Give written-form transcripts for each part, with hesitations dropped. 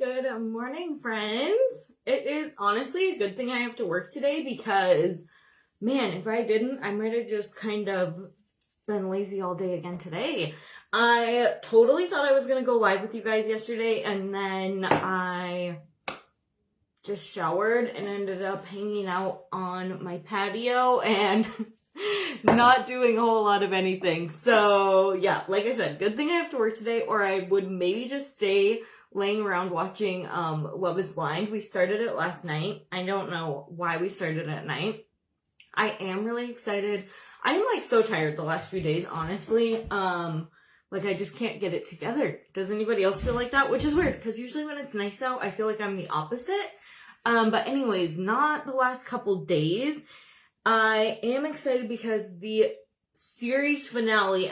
Good morning, friends. It is honestly a good thing I have to work today because, man, if I didn't, I might have just kind of been lazy all day again today. I totally thought I was going to go live with you guys yesterday, and then I just showered and ended up hanging out on my patio and not doing a whole lot of anything. So yeah, like I said, good thing I have to work today, or I would maybe just stay laying around watching Love is Blind. We started it last night. I don't know why we started at night. I am really excited. I'm like so tired the last few days, honestly. Like I just can't get it together. Does anybody else feel like that? Which is weird because usually when it's nice out, I feel like I'm the opposite. But anyways, not the last couple days. I am excited because the series finale,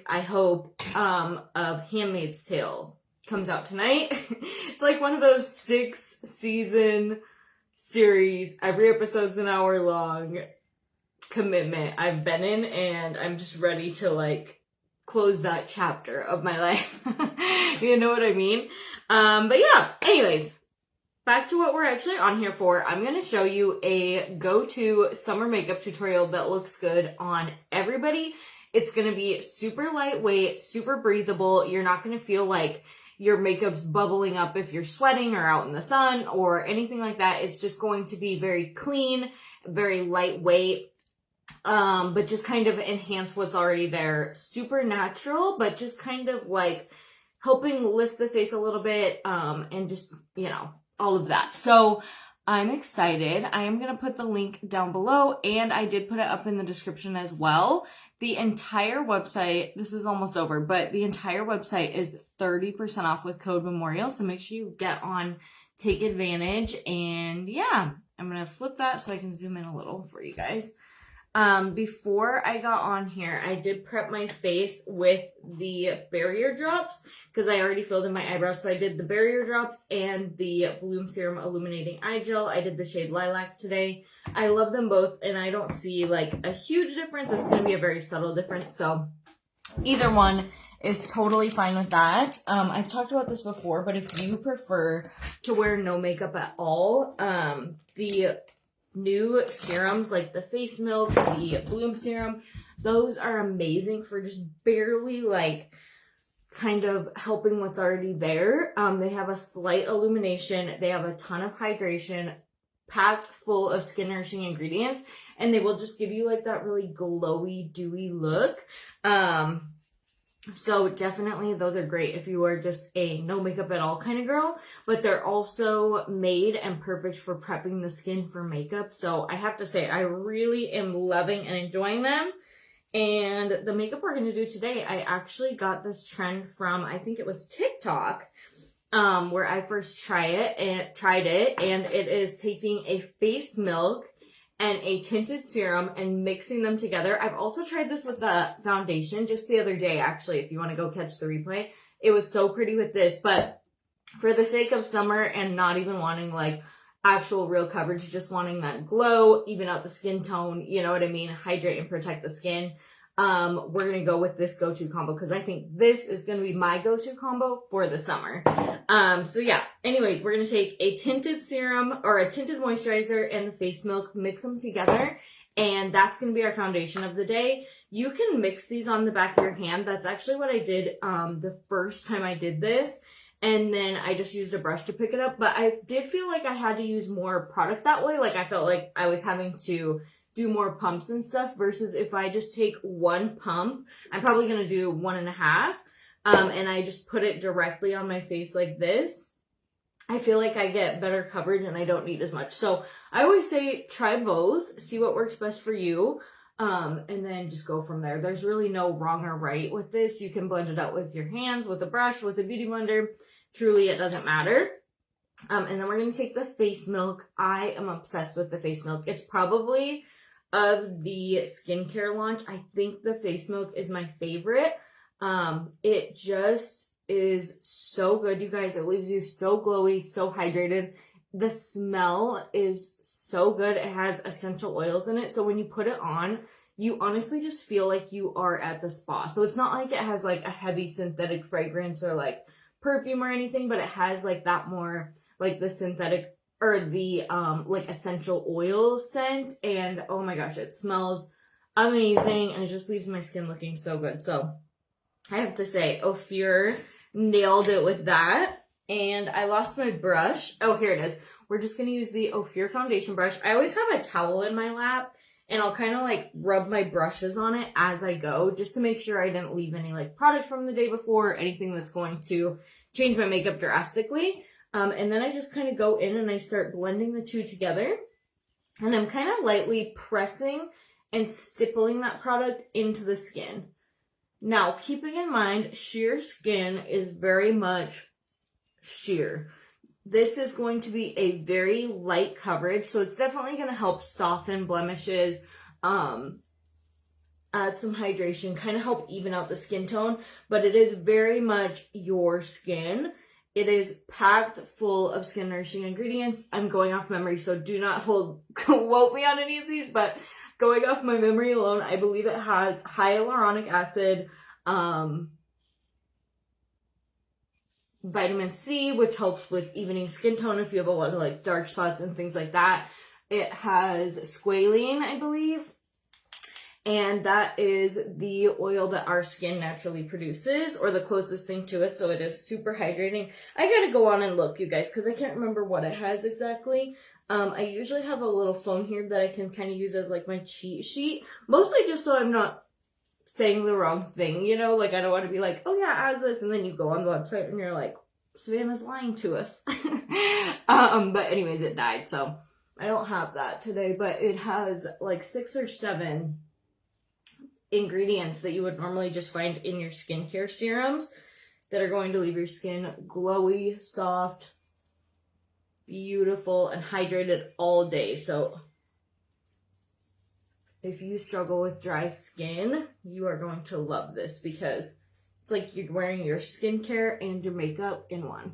I hope, of Handmaid's Tale comes out tonight. It's like one of those 6-season series, every episode's an hour long commitment I've been in, and I'm just ready to like close that chapter of my life. You know what I mean? But yeah, anyways, back to what we're actually on here for. I'm going to show you a go-to summer makeup tutorial that looks good on everybody. It's going to be super lightweight, super breathable. You're not going to feel like your makeup's bubbling up if you're sweating or out in the sun or anything like that. It's just going to be very clean, very lightweight, but just kind of enhance what's already there. Super natural, but just kind of like helping lift the face a little bit, and just, you know, all of that. So I'm excited. I am going to put the link down below, and I did put it up in the description as well. The entire website, this is almost over, but the entire website is 30% off with code MEMORIAL. So make sure you get on, take advantage. And yeah, I'm going to flip that so I can zoom in a little for you guys. Before I got on here, I did prep my face with the barrier drops because I already filled in my eyebrows. So I did the barrier drops and the Bloom Serum Illuminating Eye Gel. I did the shade Lilac today. I love them both, and I don't see like a huge difference. It's going to be a very subtle difference. So either one is totally fine with that. I've talked about this before, but if you prefer to wear no makeup at all, the new serums like the Face Milk, the Bloom Serum, those are amazing for just barely like kind of helping what's already there. They have a slight illumination, they have a ton of hydration, packed full of skin nourishing ingredients, and they will just give you like that really glowy, dewy look. So definitely those are great if you are just a no makeup at all kind of girl, but they're also made and perfect for prepping the skin for makeup. So I have to say, I really am loving and enjoying them. And the makeup we're going to do today, I actually got this trend from, I think it was TikTok, where I first tried it, and it is taking a face milk and a tinted serum and mixing them together. I've also tried this with the foundation just the other day, actually, if you want to go catch the replay. It was so pretty with this, but for the sake of summer and not even wanting like actual real coverage, just wanting that glow, even out the skin tone, you know what I mean, hydrate and protect the skin, we're going to go with this go-to combo because I think this is going to be my go-to combo for the summer. So yeah, anyways, we're going to take a tinted serum or a tinted moisturizer and the face milk, mix them together, and that's going to be our foundation of the day. You can mix these on the back of your hand. That's actually what I did the first time I did this, and then I just used a brush to pick it up, but I did feel like I had to use more product that way. Like I felt like I was having to do more pumps and stuff versus if I just take one pump, I'm probably going to do 1.5. And I just put it directly on my face like this. I feel like I get better coverage and I don't need as much. So I always say try both, see what works best for you, and then just go from there. There's really no wrong or right with this. You can blend it out with your hands, with a brush, with a beauty blender. Truly, it doesn't matter. And then we're going to take the face milk. I am obsessed with the face milk. It's probably, of the skincare launch, I think the face milk is my favorite. It just is so good, you guys. It leaves you so glowy, so hydrated. The smell is so good. It has essential oils in it. So when you put it on, you honestly just feel like you are at the spa. So it's not like it has like a heavy synthetic fragrance or like perfume or anything, but it has like that more like the synthetic or the like essential oil scent, and oh my gosh, it smells amazing and it just leaves my skin looking so good. So I have to say, Ophir nailed it with that. And I lost my brush. Oh, here it is. We're just gonna use the Ophir foundation brush. I always have a towel in my lap, and I'll kind of like rub my brushes on it as I go, just to make sure I didn't leave any like product from the day before, or anything that's going to change my makeup drastically. And then I just kind of go in and I start blending the two together. And I'm kind of lightly pressing and stippling that product into the skin. Now, keeping in mind, sheer skin is very much sheer. This is going to be a very light coverage, so it's definitely going to help soften blemishes, add some hydration, kind of help even out the skin tone, but it is very much your skin. It is packed full of skin nourishing ingredients. I'm going off memory, so do not quote me on any of these, but going off my memory alone, I believe it has hyaluronic acid, vitamin C, which helps with evening skin tone if you have a lot of like dark spots and things like that. It has squalene, I believe, and that is the oil that our skin naturally produces, or the closest thing to it, so it is super hydrating. I gotta go on and look, you guys, because I can't remember what it has exactly. I usually have a little phone here that I can kind of use as like my cheat sheet, mostly just so I'm not saying the wrong thing, you know, like I don't want to be like, oh yeah, as this, and then you go on the website and you're like, Savannah's lying to us. But anyways, it died, so I don't have that today, but it has like 6 or 7 ingredients that you would normally just find in your skincare serums that are going to leave your skin glowy, soft, beautiful, and hydrated all day. So if you struggle with dry skin, you are going to love this, because it's like you're wearing your skincare and your makeup in one.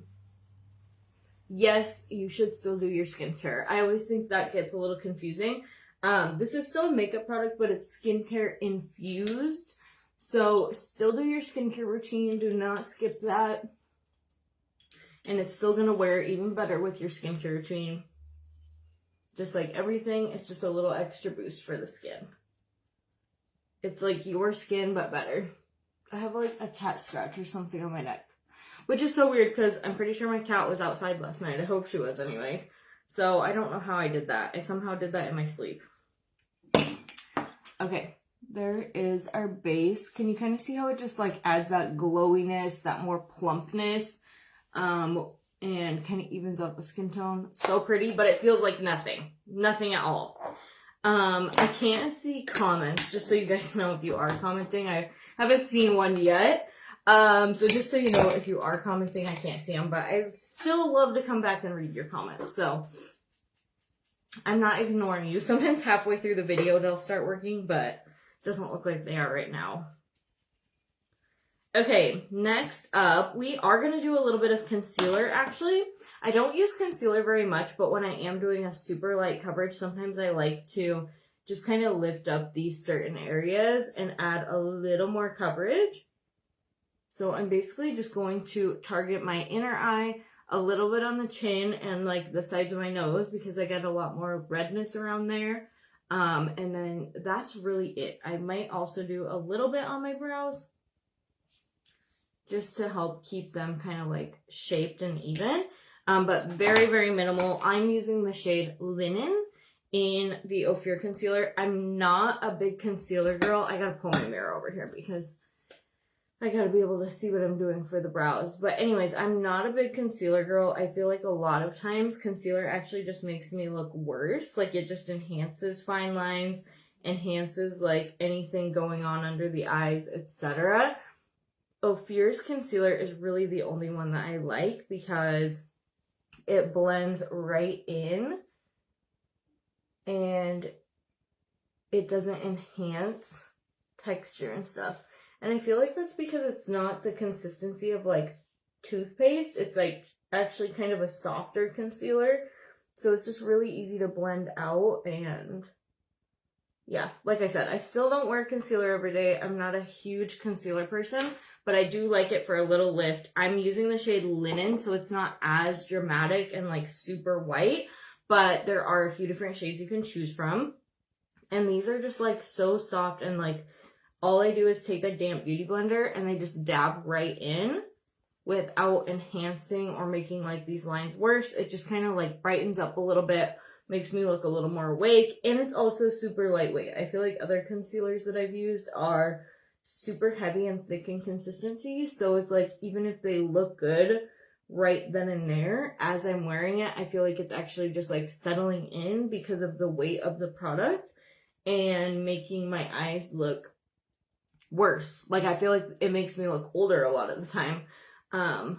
Yes, you should still do your skincare. I always think that gets a little confusing. This is still a makeup product, but it's skincare infused. So still do your skincare routine. Do not skip that. And it's still going to wear even better with your skincare routine. Just like everything, it's just a little extra boost for the skin. It's like your skin, but better. I have like a cat scratch or something on my neck, which is so weird because I'm pretty sure my cat was outside last night. I hope she was anyways. So I don't know how I did that. I somehow did that in my sleep. Okay, there is our base. Can you kind of see how it just like adds that glowiness, that more plumpness, and kind of evens out the skin tone? So pretty, but it feels like nothing. Nothing at all. I can't see comments, just so you guys know if you are commenting. I haven't seen one yet. So just so you know, if you are commenting, I can't see them, but I still love to come back and read your comments. So I'm not ignoring you. Sometimes halfway through the video, they'll start working, but it doesn't look like they are right now. Okay, next up, we are going to do a little bit of concealer, actually. I don't use concealer very much, but when I am doing a super light coverage, sometimes I like to just kind of lift up these certain areas and add a little more coverage. So I'm basically just going to target my inner eye, a little bit on the chin, and like the sides of my nose, because I get a lot more redness around there. And then that's really it. I might also do a little bit on my brows, just to help keep them kind of like shaped and even, but very, very minimal. I'm using the shade Linen in the Ophir concealer. I'm not a big concealer girl. I gotta pull my mirror over here because I gotta be able to see what I'm doing for the brows. But anyways, I'm not a big concealer girl. I feel like a lot of times concealer actually just makes me look worse. Like it just enhances fine lines, enhances like anything going on under the eyes, etc. Ophir's concealer is really the only one that I like because it blends right in and it doesn't enhance texture and stuff. And I feel like that's because it's not the consistency of like toothpaste. It's like actually kind of a softer concealer. So it's just really easy to blend out. And yeah, like I said, I still don't wear concealer every day. I'm not a huge concealer person, but I do like it for a little lift. I'm using the shade Linen, so it's not as dramatic and like super white, but there are a few different shades you can choose from. And these are just like so soft, and like all I do is take a damp beauty blender and I just dab right in without enhancing or making like these lines worse. It just kind of like brightens up a little bit, makes me look a little more awake, and it's also super lightweight. I feel like other concealers that I've used are super heavy and thick in consistency, so it's like even if they look good right then and there as I'm wearing it, I feel like it's actually just like settling in because of the weight of the product and making my eyes look worse. Like I feel like it makes me look older a lot of the time. I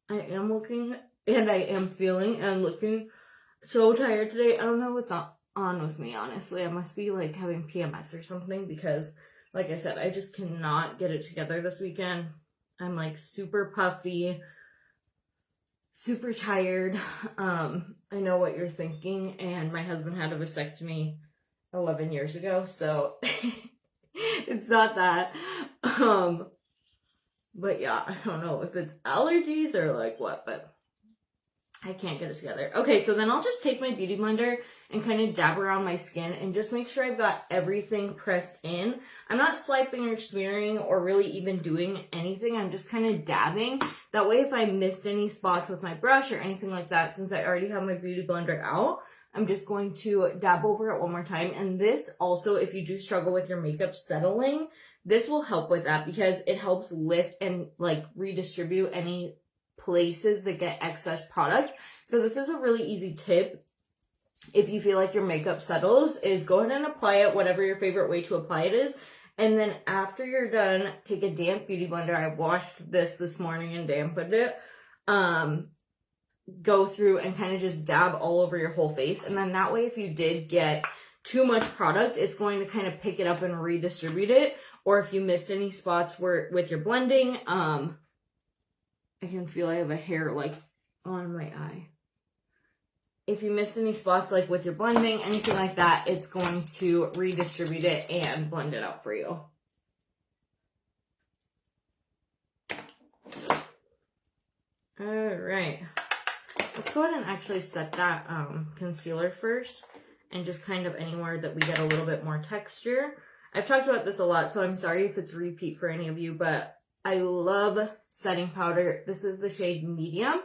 am looking and I am feeling and looking so tired today. I don't know what's on with me, honestly. I must be like having PMS or something, because like I said, I just cannot get it together this weekend. I'm like super puffy, super tired. I know what you're thinking, and my husband had a vasectomy 11 years ago, so it's not that. But yeah, I don't know if it's allergies or like what, but I can't get it together. Okay, so then I'll just take my beauty blender and kind of dab around my skin and just make sure I've got everything pressed in. I'm not swiping or smearing or really even doing anything. I'm just kind of dabbing. That way if I missed any spots with my brush or anything like that, since I already have my beauty blender out, I'm just going to dab over it one more time. And this also, if you do struggle with your makeup settling, this will help with that because it helps lift and like redistribute any places that get excess product. So this is a really easy tip. If you feel like your makeup settles, is go ahead and apply it, whatever your favorite way to apply it is. And then after you're done, take a damp beauty blender. I washed this morning and dampened it. Go through and kind of just dab all over your whole face. And then that way, if you did get too much product, it's going to kind of pick it up and redistribute it. Or if you missed any spots with your blending, I can feel I have a hair like on my eye. If you missed any spots like with your blending, anything like that, it's going to redistribute it and blend it out for you. All right. Let's go ahead and actually set that concealer first, and just kind of anywhere that we get a little bit more texture. I've talked about this a lot, so I'm sorry if it's a repeat for any of you, but I love setting powder. This is the shade Medium.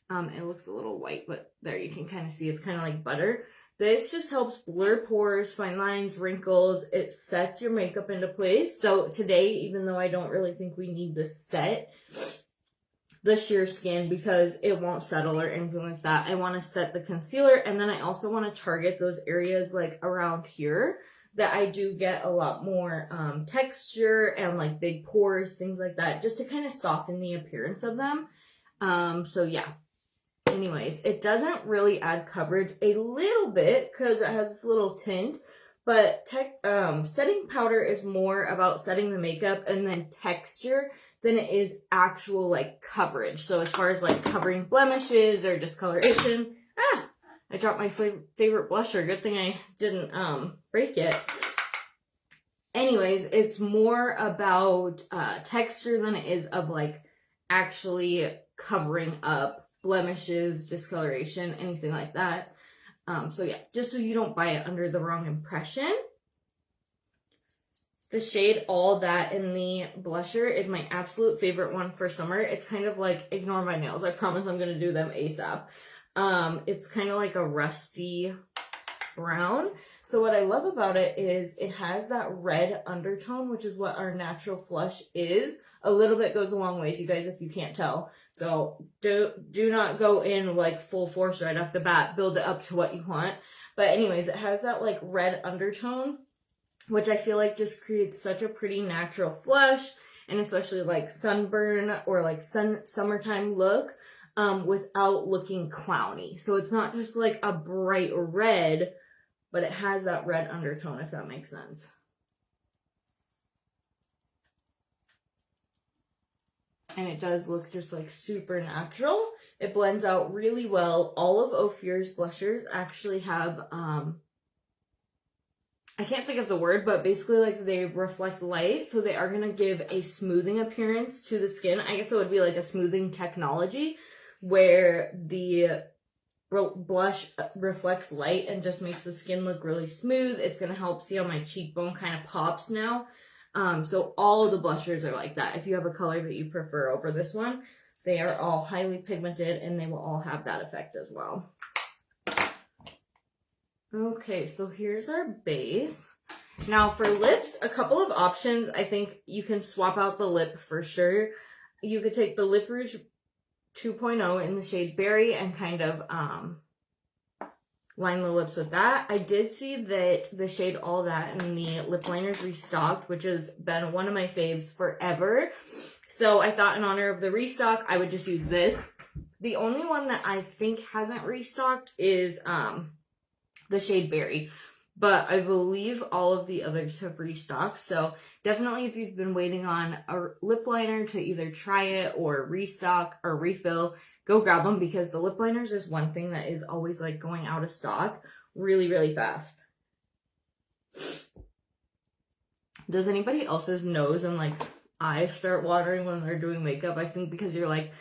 It looks a little white, but there you can kind of see it's kind of like butter. This just helps blur pores, fine lines, wrinkles. It sets your makeup into place. So today, even though I don't really think we need to set the sheer skin because it won't settle or anything like that, I want to set the concealer, and then I also want to target those areas like around here that I do get a lot more texture and like big pores, things like that, just to kind of soften the appearance of them. So yeah. Anyways, it doesn't really add coverage, a little bit because it has this little tint, but setting powder is more about setting the makeup and then texture than it is actual like coverage. So as far as like covering blemishes or discoloration, I dropped my favorite blusher. Good thing I didn't break it. Anyways, it's more about texture than it is of like actually covering up blemishes, discoloration, anything like that. So yeah, just so you don't buy it under the wrong impression. The shade All That in the blusher is my absolute favorite one for summer. It's kind of like, ignore my nails. I promise I'm going to do them ASAP. It's kind of like a rusty brown. So what I love about it is it has that red undertone, which is what our natural flush is. A little bit goes a long ways, you guys, if you can't tell. So do not go in like full force right off the bat. Build it up to what you want. But anyways, it has that like red undertone, which I feel like just creates such a pretty natural flush, and especially like sunburn or like summertime look without looking clowny. So it's not just like a bright red, but it has that red undertone, if that makes sense. And it does look just like super natural. It blends out really well. All of Ophir's blushers actually have I can't think of the word, but basically like they reflect light, so they are going to give a smoothing appearance to the skin. I guess it would be like a smoothing technology where the blush reflects light and just makes the skin look really smooth. It's going to help, see how my cheekbone kind of pops now. So all of the blushers are like that. If you have a color that you prefer over this one, they are all highly pigmented and they will all have that effect as well. Okay, so here's our base. Now for lips, a couple of options. I think you can swap out the lip for sure. You could take the Lip Rouge 2.0 in the shade Berry and kind of line the lips with that. I did see that the shade All That and the lip liners restocked, which has been one of my faves forever. So I thought in honor of the restock, I would just use this. The only one that I think hasn't restocked is the shade Berry. But I believe all of the others have restocked. So definitely if you've been waiting on a lip liner to either try it or restock or refill, go grab them, because the lip liners is one thing that is always like going out of stock really, really fast. Does anybody else's nose and like eyes start watering when they're doing makeup? I think because you're like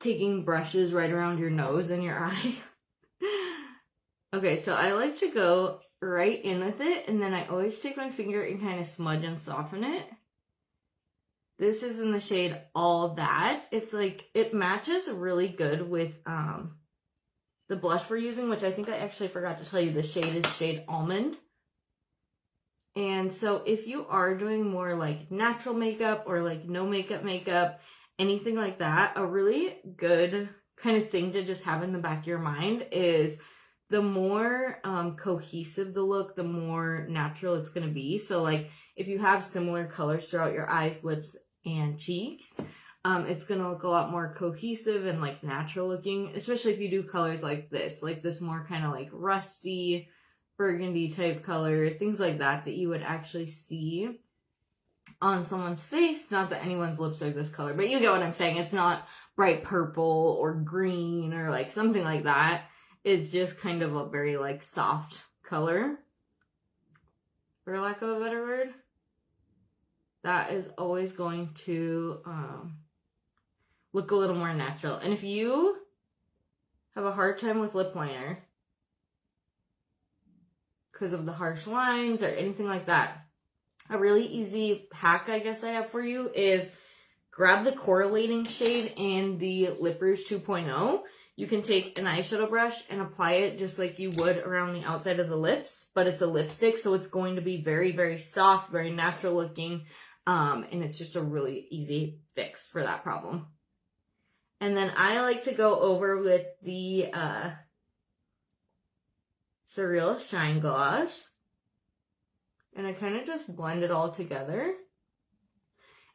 taking brushes right around your nose and your eye. Okay, so I like to go right in with it, and then I always take my finger and kind of smudge and soften it. This is in the shade All That. It's like, it matches really good with the blush we're using, which I think I actually forgot to tell you the shade is shade Almond. And so if you are doing more like natural makeup or like no makeup, anything like that, a really good kind of thing to just have in the back of your mind is the more cohesive the look, the more natural it's going to be. So like if you have similar colors throughout your eyes, lips, and cheeks, it's going to look a lot more cohesive and like natural looking, especially if you do colors like this more kind of like rusty, burgundy type color, things like that you would actually see on someone's face. Not that anyone's lips are this color, but you get what I'm saying. It's not bright purple or green or like something like that. It's just kind of a very like soft color, for lack of a better word. That is always going to look a little more natural. And if you have a hard time with lip liner because of the harsh lines or anything like that, a really easy hack I guess I have for you is grab the correlating shade in the Lip Rouge 2.0. You can take an eyeshadow brush and apply it just like you would around the outside of the lips, but it's a lipstick, so it's going to be very, very soft, very natural looking, and it's just a really easy fix for that problem. And then I like to go over with the Surreal Shine Gloss, and I kind of just blend it all together.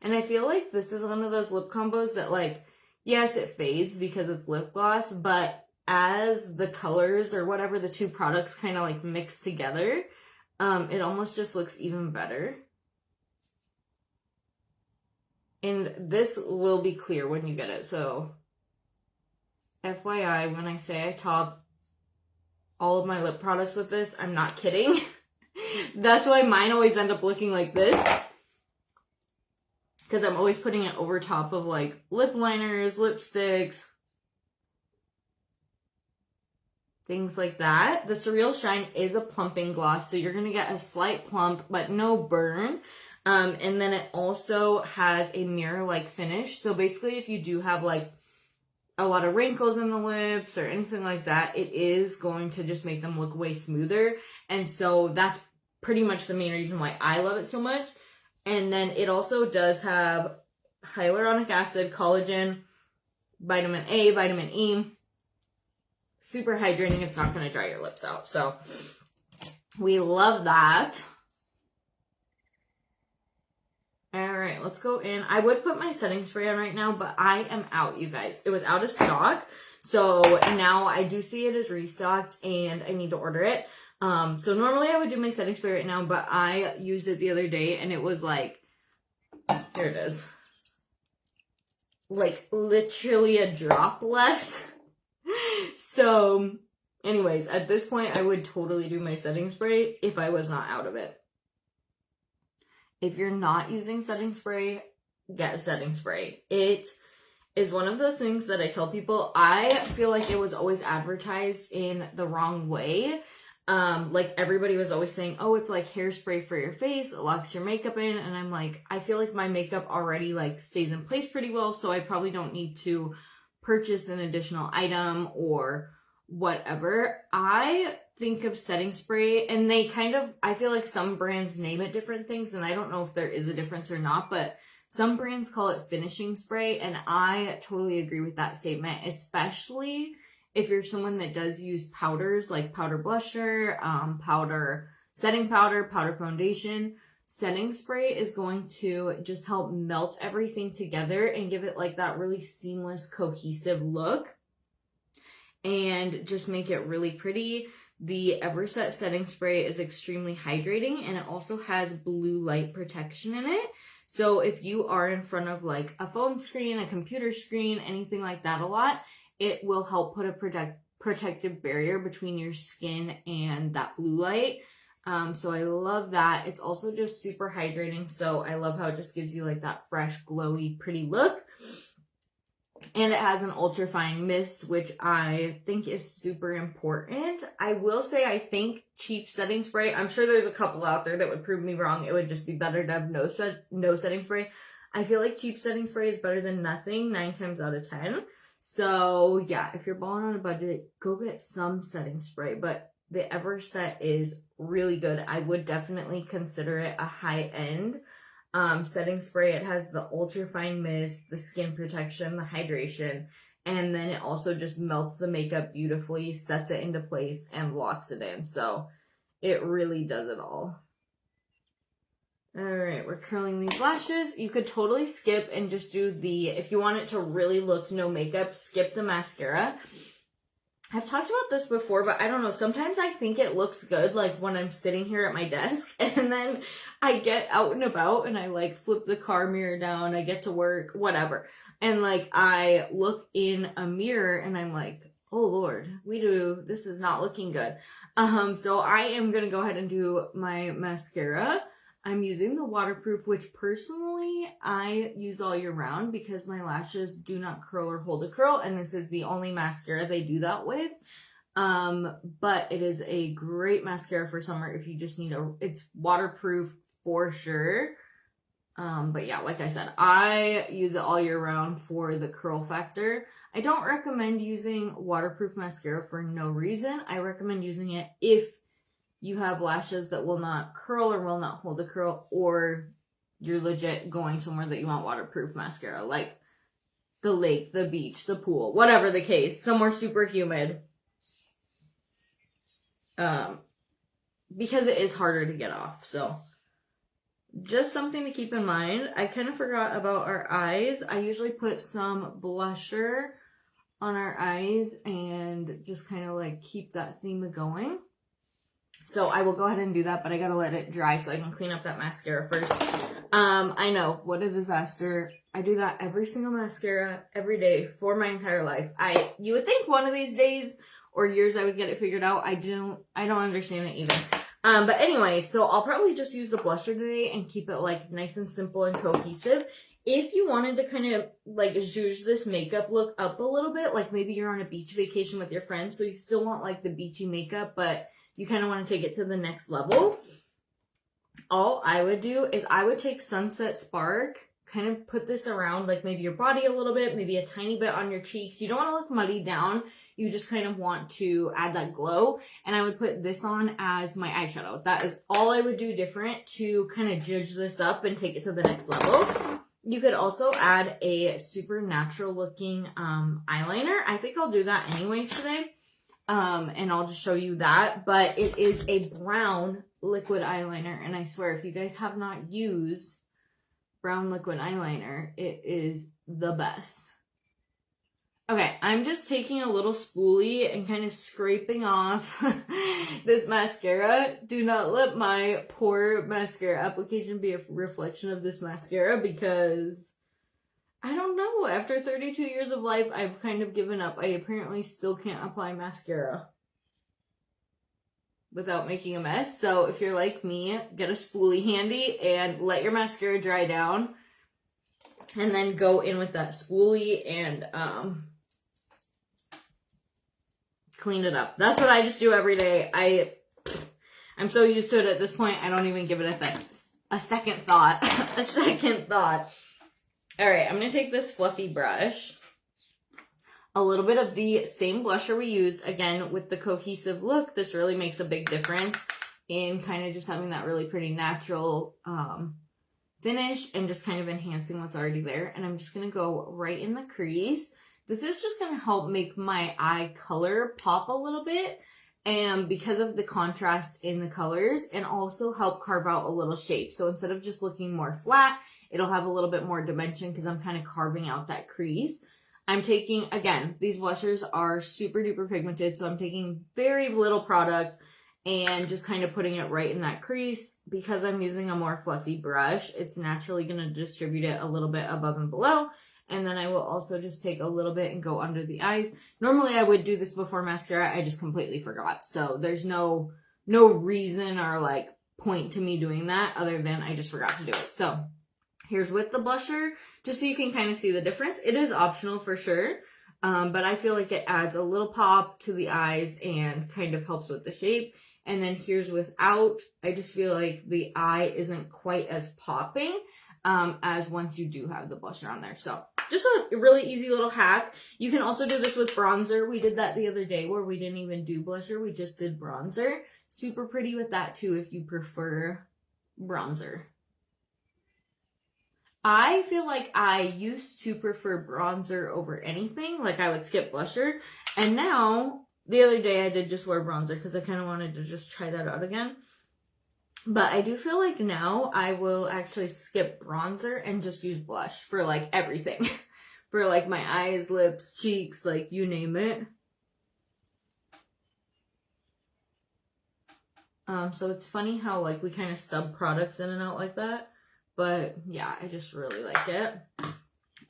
And I feel like this is one of those lip combos that like, yes, it fades because it's lip gloss, but as the colors or whatever the two products kind of like mix together, it almost just looks even better. And this will be clear when you get it. So FYI, when I say I top all of my lip products with this, I'm not kidding. That's why mine always end up looking like this, because I'm always putting it over top of like lip liners, lipsticks, things like that. The Surreal Shine is a plumping gloss, so you're going to get a slight plump, but no burn. And then it also has a mirror-like finish. So basically, if you do have like a lot of wrinkles in the lips or anything like that, it is going to just make them look way smoother. And so that's pretty much the main reason why I love it so much. And then it also does have hyaluronic acid, collagen, vitamin A, vitamin E. Super hydrating. It's not going to dry your lips out. So we love that. All right, let's go in. I would put my setting spray on right now, but I am out, you guys. It was out of stock. So now I do see it as restocked and I need to order it. So normally I would do my setting spray right now, but I used it the other day and it was like, here it is, like literally a drop left. So Anyways, at this point, I would totally do my setting spray if I was not out of it. If you're not using setting spray, get setting spray. It is one of those things that I tell people, I feel like it was always advertised in the wrong way. Like everybody was always saying, oh, it's like hairspray for your face, it locks your makeup in, and I'm like, I feel like my makeup already like stays in place pretty well, so I probably don't need to purchase an additional item or whatever. I think of setting spray, and they kind of, I feel like some brands name it different things, and I don't know if there is a difference or not, but some brands call it finishing spray, and I totally agree with that statement, especially if you're someone that does use powders like powder blusher, powder setting powder, powder foundation. Setting spray is going to just help melt everything together and give it like that really seamless, cohesive look and just make it really pretty. The Everset setting spray is extremely hydrating, and it also has blue light protection in it. So if you are in front of like a phone screen, a computer screen, anything like that a lot, it will help put a protective barrier between your skin and that blue light. So I love that. It's also just super hydrating. So I love how it just gives you like that fresh, glowy, pretty look. And it has an ultra fine mist, which I think is super important. I will say, I think cheap setting spray, I'm sure there's a couple out there that would prove me wrong. It would just be better to have no setting spray. I feel like cheap setting spray is better than nothing 9 times out of 10. So yeah, if you're balling on a budget, go get some setting spray, but the Everset is really good. I would definitely consider it a high-end setting spray. It has the ultra fine mist, the skin protection, the hydration, and then it also just melts the makeup beautifully, sets it into place, and locks it in. So it really does it all. Alright, we're curling these lashes. You could totally skip and just do if you want it to really look no makeup, skip the mascara. I've talked about this before, but I don't know, sometimes I think it looks good, like when I'm sitting here at my desk, and then I get out and about, and I like flip the car mirror down, I get to work, whatever, and like I look in a mirror, and I'm like, oh Lord, this is not looking good. So I am gonna go ahead and do my mascara. I'm using the waterproof, which personally I use all year round because my lashes do not curl or hold a curl, and this is the only mascara they do that with. But it is a great mascara for summer if you just need it's waterproof for sure. But yeah, like I said, I use it all year round for the curl factor. I don't recommend using waterproof mascara for no reason. I recommend using it if you have lashes that will not curl or will not hold a curl, or you're legit going somewhere that you want waterproof mascara, like the lake, the beach, the pool, whatever the case, somewhere super humid. Because it is harder to get off, so just something to keep in mind. I kind of forgot about our eyes. I usually put some blusher on our eyes and just kind of like keep that theme going. So I will go ahead and do that, but I gotta let it dry so I can clean up that mascara first. I know, what a disaster. I do that every single mascara every day for my entire life. You would think one of these days or years I would get it figured out. I don't understand it either. But anyway, so I'll probably just use the blusher today and keep it like nice and simple and cohesive. If you wanted to kind of like zhuzh this makeup look up a little bit, like maybe you're on a beach vacation with your friends, so you still want like the beachy makeup, but you kind of want to take it to the next level, all I would do is I would take Sunset Spark, kind of put this around like maybe your body a little bit, maybe a tiny bit on your cheeks. You don't want to look muddy down. You just kind of want to add that glow. And I would put this on as my eyeshadow. That is all I would do different to kind of zhuzh this up and take it to the next level. You could also add a super natural looking eyeliner. I think I'll do that anyways today. And I'll just show you that, but it is a brown liquid eyeliner, and I swear if you guys have not used brown liquid eyeliner, it is the best. Okay, I'm just taking a little spoolie and kind of scraping off this mascara. Do not let my poor mascara application be a reflection of this mascara, because I don't know, after 32 years of life, I've kind of given up. I apparently still can't apply mascara. without making a mess. So if you're like me, get a spoolie handy and let your mascara dry down. And then go in with that spoolie and clean it up. That's what I just do every day. I'm so used to it at this point, I don't even give it a second thought. A second thought. All right, I'm going to take this fluffy brush. A little bit of the same blusher we used, again, with the cohesive look. This really makes a big difference in kind of just having that really pretty natural finish and just kind of enhancing what's already there. And I'm just going to go right in the crease. This is just going to help make my eye color pop a little bit, and because of the contrast in the colors, and also help carve out a little shape. So instead of just looking more flat, it'll have a little bit more dimension because I'm kind of carving out that crease. I'm taking, again, these blushers are super duper pigmented, so I'm taking very little product and just kind of putting it right in that crease. Because I'm using a more fluffy brush, it's naturally going to distribute it a little bit above and below. And then I will also just take a little bit and go under the eyes. Normally I would do this before mascara, I just completely forgot. So there's no reason or like point to me doing that other than I just forgot to do it. So here's with the blusher, just so you can kind of see the difference. It is optional for sure, but I feel like it adds a little pop to the eyes and kind of helps with the shape. And then here's without. I just feel like the eye isn't quite as popping as once you do have the blusher on there. So just a really easy little hack. You can also do this with bronzer. We did that the other day where we didn't even do blusher. We just did bronzer. Super pretty with that too if you prefer bronzer. I feel like I used to prefer bronzer over anything. Like I would skip blusher. And now, the other day I did just wear bronzer because I kind of wanted to just try that out again. But I do feel like now I will actually skip bronzer and just use blush for like everything. For like my eyes, lips, cheeks, like you name it. So it's funny how like we kind of sub products in and out like that. But yeah, I just really like it.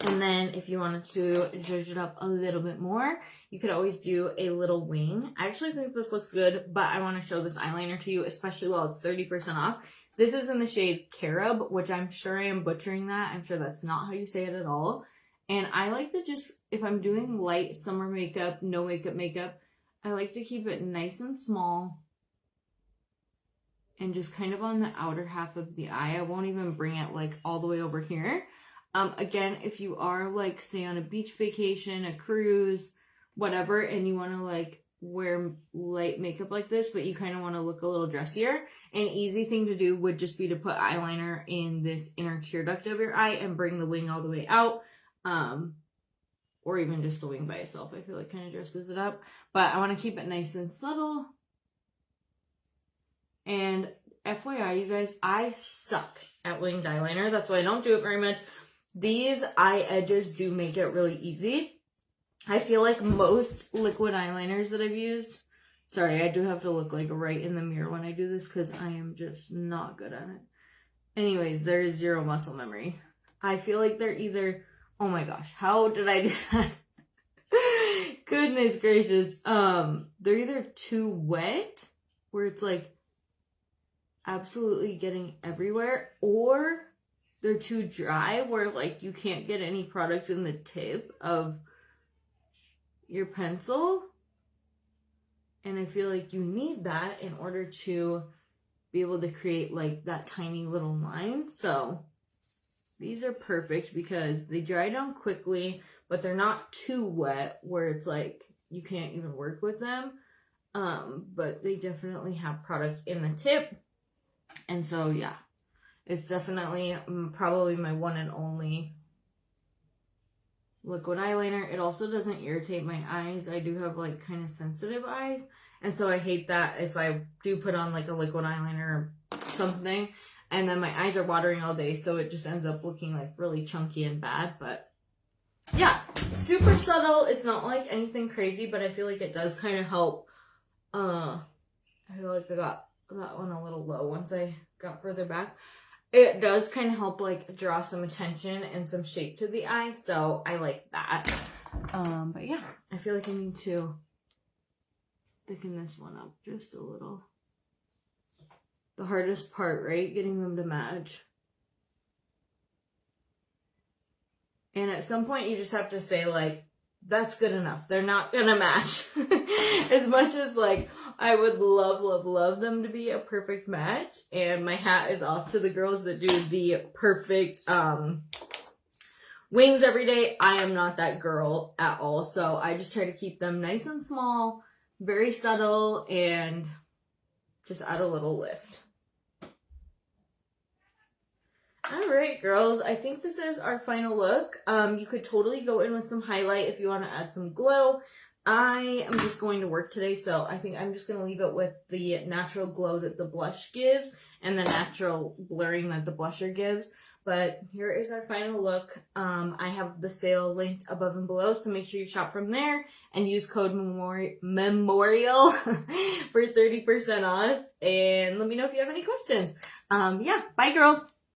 And then if you wanted to zhuzh it up a little bit more, you could always do a little wing. I actually think this looks good, but I want to show this eyeliner to you, especially while it's 30% off. This is in the shade Carob, which I'm sure I am butchering that. I'm sure that's not how you say it at all. And I like to just, if I'm doing light summer makeup, no makeup, I like to keep it nice and small. And just kind of on the outer half of the eye. I won't even bring it like all the way over here. Again, if you are like, say on a beach vacation, a cruise, whatever, and you want to like wear light makeup like this, but you kind of want to look a little dressier, an easy thing to do would just be to put eyeliner in this inner tear duct of your eye and bring the wing all the way out. Or even just the wing by itself. I feel like kind of dresses it up. But I want to keep it nice and subtle. And FYI, you guys, I suck at winged eyeliner. That's why I don't do it very much. These eye edges do make it really easy. I feel like most liquid eyeliners that I've used, sorry, I do have to look like right in the mirror when I do this because I am just not good at it. Anyways, there is zero muscle memory. I feel like they're either, oh my gosh, how did I do that? Goodness gracious. They're either too wet, where it's like absolutely getting everywhere, or they're too dry where like you can't get any product in the tip of your pencil. And I feel like you need that in order to be able to create like that tiny little line. So these are perfect because they dry down quickly, but they're not too wet where it's like you can't even work with them. But they definitely have product in the tip. And so, yeah, it's definitely probably my one and only liquid eyeliner. It also doesn't irritate my eyes. I do have like kind of sensitive eyes. And so I hate that if I do put on like a liquid eyeliner or something and then my eyes are watering all day. So it just ends up looking like really chunky and bad. But yeah, super subtle. It's not like anything crazy, but I feel like it does kind of help. I feel like I got that one a little low once I got further back. It does kind of help like draw some attention and some shape to the eye, so I like that. But yeah, I feel like I need to thicken this one up just a little. the hardest part, right? Getting them to match. And at some point you just have to say, like, that's good enough. They're not gonna match. As much as, like, I would love, love, love them to be a perfect match, and my hat is off to the girls that do the perfect wings every day. I am not that girl at all, so I just try to keep them nice and small, very subtle, and just add a little lift. Alright, girls, I think this is our final look. You could totally go in with some highlight if you want to add some glow. I am just going to work today, so I think I'm just going to leave it with the natural glow that the blush gives and the natural blurring that the blusher gives. But here is our final look. I have the sale linked above and below, so make sure you shop from there and use code MEMORIAL for 30% off. And let me know if you have any questions. Yeah, bye, girls.